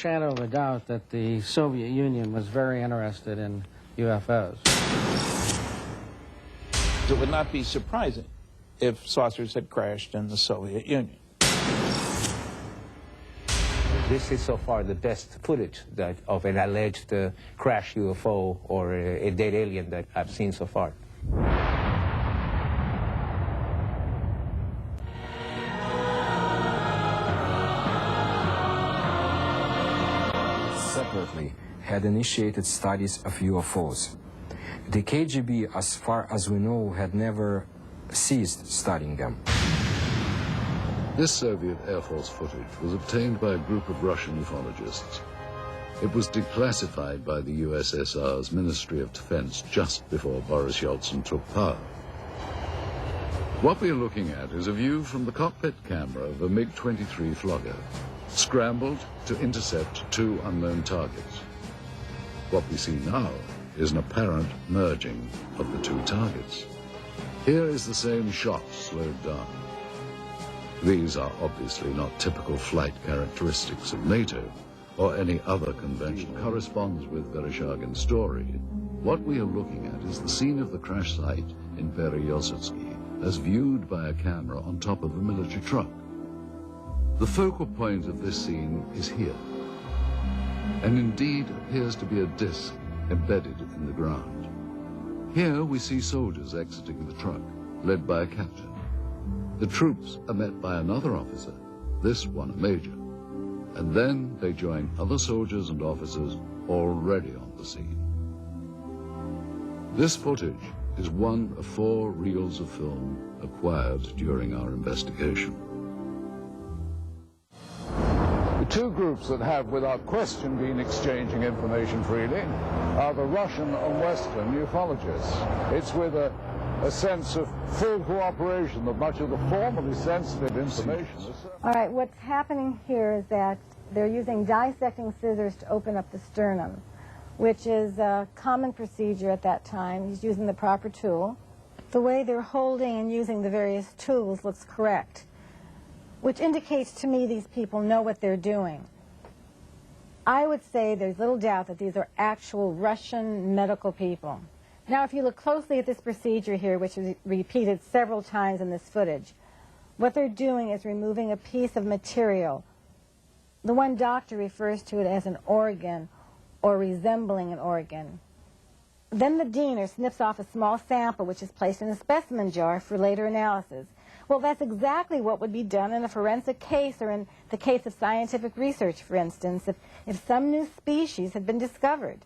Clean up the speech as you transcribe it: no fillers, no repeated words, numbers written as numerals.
shadow of a doubt that the Soviet Union was very interested in UFOs. It would not be surprising if saucers had crashed in the Soviet Union. This is so far the best footage of an alleged crash UFO or a dead alien that I've seen so far. Separately had initiated studies of UFOs. The KGB, as far as we know, had never ceased studying them. This Soviet Air Force footage was obtained by a group of Russian ufologists. It was declassified by the USSR's Ministry of Defense just before Boris Yeltsin took power. What we are looking at is a view from the cockpit camera of a MiG-23 Flogger, scrambled to intercept two unknown targets. What we see now is an apparent merging of the two targets. Here is the same shot slowed down. These are obviously not typical flight characteristics of NATO or any other convention. It corresponds with Vereshchagin's story. What we are looking at is the scene of the crash site in Pereyaslawski as viewed by a camera on top of a military truck. The focal point of this scene is here, and indeed appears to be a disc embedded in the ground. Here we see soldiers exiting the truck, led by a captain. The troops are met by another officer, this one a major, and then they join other soldiers and officers already on the scene. This footage is one of 4 reels of film acquired during our investigation. The two groups that have, without question, been exchanging information freely are the Russian and Western ufologists. It's with a sense of full cooperation that much of the formerly sensitive information is... All right, what's happening here is that they're using dissecting scissors to open up the sternum, which is a common procedure at that time. He's using the proper tool. The way they're holding and using the various tools looks correct, which indicates to me these people know what they're doing. I would say there's little doubt that these are actual Russian medical people. Now, if you look closely at this procedure here, which is repeated several times in this footage, what they're doing is removing a piece of material. The one doctor refers to it as an organ or resembling an organ. Then the diener snips off a small sample which is placed in a specimen jar for later analysis. Well, that's exactly what would be done in a forensic case or in the case of scientific research, for instance, if some new species had been discovered.